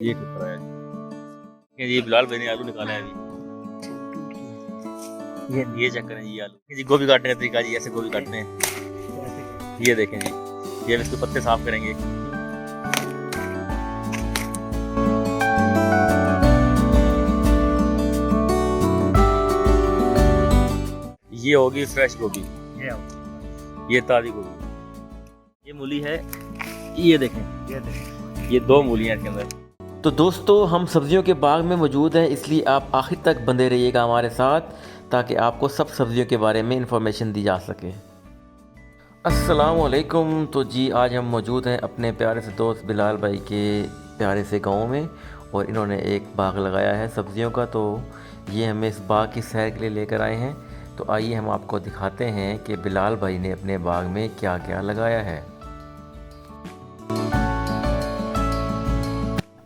ये कितना है ये बिलाल भाई ने आलू निकाला है अभी। ये चेक करें ये आलू जी, गोभी काटने का तरीका जी, ऐसे गोभी काटते हैं। ये देखें जी, ये हम इसके पत्ते साफ करेंगे। ये होगी फ्रेश गोभी, ये ताज़ी गोभी, ये मूली है। ये देखें, ये दो मूलियाँ इसके अंदर। तो दोस्तों, हम सब्जियों के बाग में मौजूद हैं, इसलिए आप आखिर तक बंधे रहिएगा हमारे साथ, ताकि आपको सब सब्जियों के बारे में इंफॉर्मेशन दी जा सके। अस्सलाम वालेकुम। तो जी, आज हम मौजूद हैं अपने प्यारे से दोस्त बिलाल भाई के प्यारे से गांव में, और इन्होंने एक बाग लगाया है सब्जियों का। तो ये हमें इस बाग की सैर के लिए लेकर आए हैं। तो आइए हम आपको दिखाते हैं कि बिलाल भाई ने अपने बाग में क्या क्या लगाया है।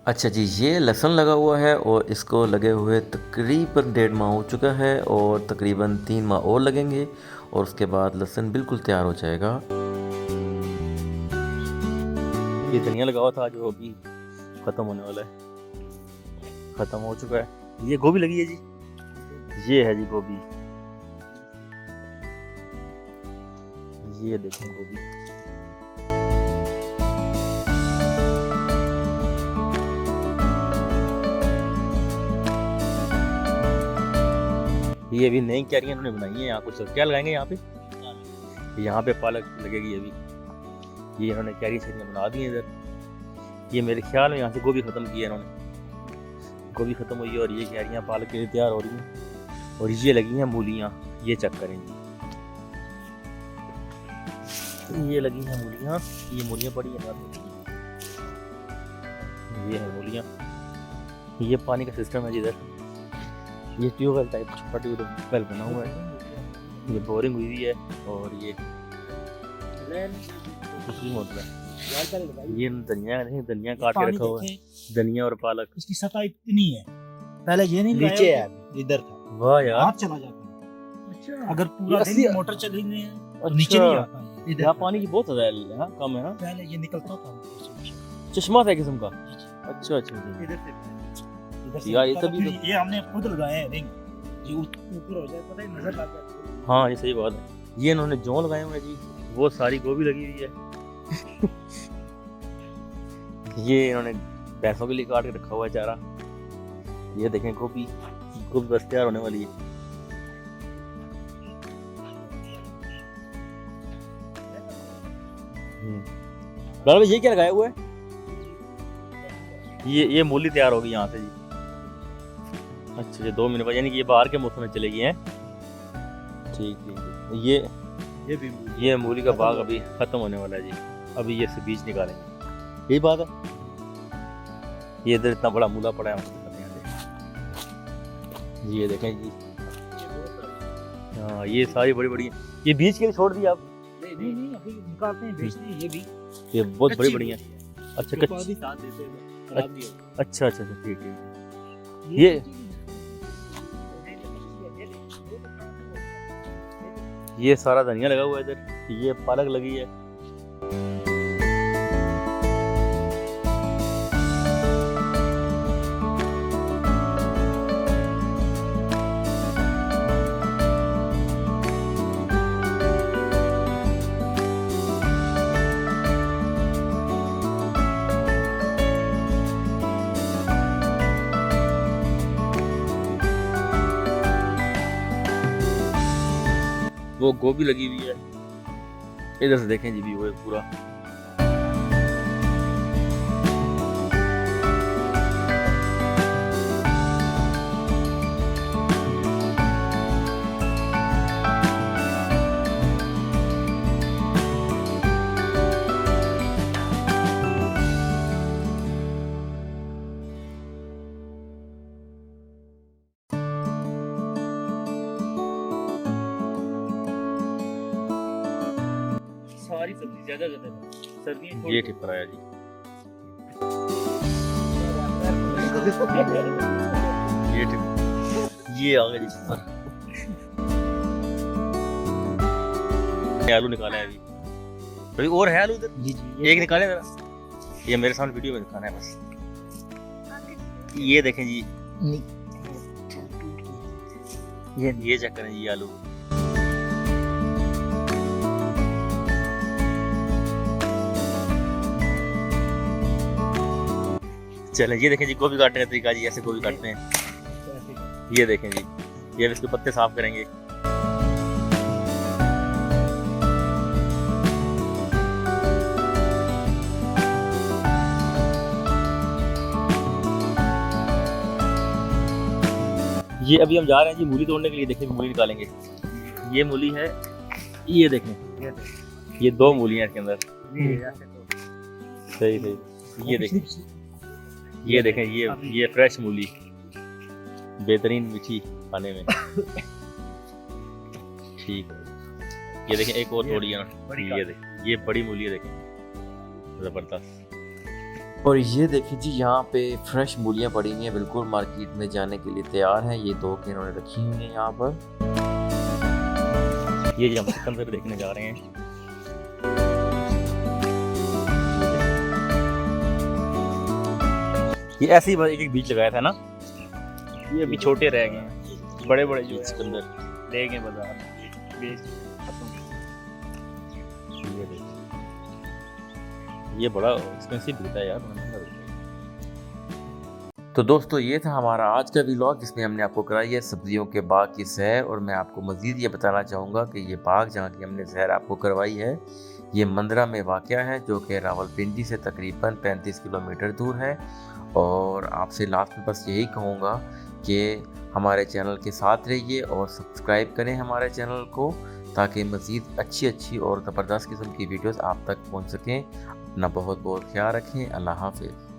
अच्छा जी, ये लहसुन लगा हुआ है और इसको लगे हुए तकरीबन 1.5 माह हो चुका है, और तकरीबन 3 माह और लगेंगे, और उसके बाद लहसुन बिल्कुल तैयार हो जाएगा। ये धनिया लगा हुआ था जो अभी ख़त्म होने वाला है, ख़त्म हो चुका है। ये गोभी लगी है जी, ये है जी गोभी, ये देखें गोभी। ये अभी नई क्यारियाँ इन्होंने बनाई हैं। यहाँ कुछ क्या लगाएंगे यहाँ पे पालक लगेगी अभी। ये इन्होंने क्यारी शरियाँ बना दी हैं इधर। ये मेरे ख्याल में यहाँ से गोभी ख़त्म की है इन्होंने, गोभी ख़त्म हुई है और ये क्यारियाँ पालक के लिए तैयार हो रही हैं। और ये लगी हैं मूलियाँ, ये चेक करेंगे, ये लगी हैं मूलियाँ। ये मूलियाँ बड़ी हैं, ये है मूलियाँ। ये पानी का सिस्टम है जिधर, ये ट्यूबवेल टाइप छोटा ट्यूबवेल बना हुआ है। ये बोरिंग हुई है, और ये ये धनिया काट के रखा हुआ है, धनिया और पालक। इसकी सतह इतनी है, पहले ये नहीं नीचे है, इधर था, वाह यार, हाथ चला जाता है। अच्छा, अगर पूरा दिन मोटर चल रही है और नीचे नहीं आता है, इधर यहाँ पानी की बहुत ज्यादा है, कम है ना। पहले ये निकलता था चश्मा था किस्म का। अच्छा इधर से यार, ये तभी ये हमने खुद लगाए हैं रिंग, ये ऊपर हो जाए पता है, नजर लग जाती है। हाँ, ये सही बात है। ये इन्होंने जौ लगाए हुए हैं जी, वो सारी गोभी लगी हुई है। ये इन्होंने भैंसों के लिए काट के रखा हुआ है चारा। ये देखें गोभी, गोभी बस तैयार होने वाली है। भाई ये क्या लगाया हुआ है? ये मूली तैयार होगी यहाँ से जी। अच्छा, ये 2 महीने बाद, यानी कि ये बाहर के मौसम में चलेगी हैं। ठीक ठीक। ये मूली का बाग अभी खत्म होने वाला है जी। अभी ये से बीज निकालेंगे, यही बात है। ये इधर इतना बड़ा मूला पड़ा है, ये देखें जी। हाँ, ये सारी बड़ी बड़ी, ये बीज के लिए छोड़ दिया आप? नहीं, अभी निकालते हैं, बेचते हैं। ये बहुत बड़ी बड़ी है। अच्छा कच्ची साथ देते हैं, खराब नहीं होगी। अच्छा, ठीक है। ये सारा धनिया लगा हुआ है इधर, ये पालक लगी है। वो गोभी लगी हुई है, इधर से देखें जी भी वो पूरा। सारी सब्जी ज्यादा सर्दियां ये टिप रहा है जी। ये आ गया जी। आलू निकाला है अभी और है आलू इधर। जी एक निकाले जरा, ये मेरे सामने वीडियो में दिखाना है बस। ये देखें जी, ये चेक करें जी आलू। चलें ये देखें जी गोभी काटने का तरीका जी, ऐसे गोभी काटते हैं। ये देखें जी, ये इसके पत्ते साफ करेंगे। ये अभी हम जा रहे हैं जी मूली तोड़ने के लिए। देखें मूली निकालेंगे। ये मूली है, ये देखें, ये 2 मूली हैं इसके अंदर। सही सही। ये देखें ये फ्रेश मूली, बेहतरीन मीठी खाने में। ठीक है। ये देखें एक और तोड़ी है ना, ये देखें ये बड़ी मूली है, देखें जबरदस्त। और ये देखिए जी यहाँ पे फ्रेश मूलियाँ पड़ी हुई हैं, बिल्कुल मार्केट में जाने के लिए तैयार हैं। ये 2 के इन्होंने रखी हुई हैं यहाँ पर। ये जी हम सिकंदर देखने जा रहे हैं। ये ऐसे ही एक बीज लगाया था ना, ये अभी छोटे रह गए हैं, बड़े बड़े जो सिकंदर ले गए बाजार में, बेच खत्म। ये बड़ा एक्सपेंसिव बिकता है यार, महंगा बिकता है। तो दोस्तों ये था हमारा आज का व्लॉग, जिसमें हमने आपको कराई है सब्जियों के बाग की सैर। और मैं आपको मज़ीद ये बताना चाहूँगा कि ये बाग जहाँ की हमने सैर आपको करवाई है, ये मंदरा में वाक़या है, जो कि रावलपिंडी से तकरीबन 35 किलोमीटर दूर है। और आपसे लास्ट में बस यही कहूँगा कि हमारे चैनल के साथ रहिए और सब्सक्राइब करें हमारे चैनल को, ताकि मज़ीद अच्छी और ज़बरदस्त किस्म की वीडियोस आप तक पहुँच सकें। अपना बहुत बहुत ख्याल रखें। अल्लाह हाफ़िज़।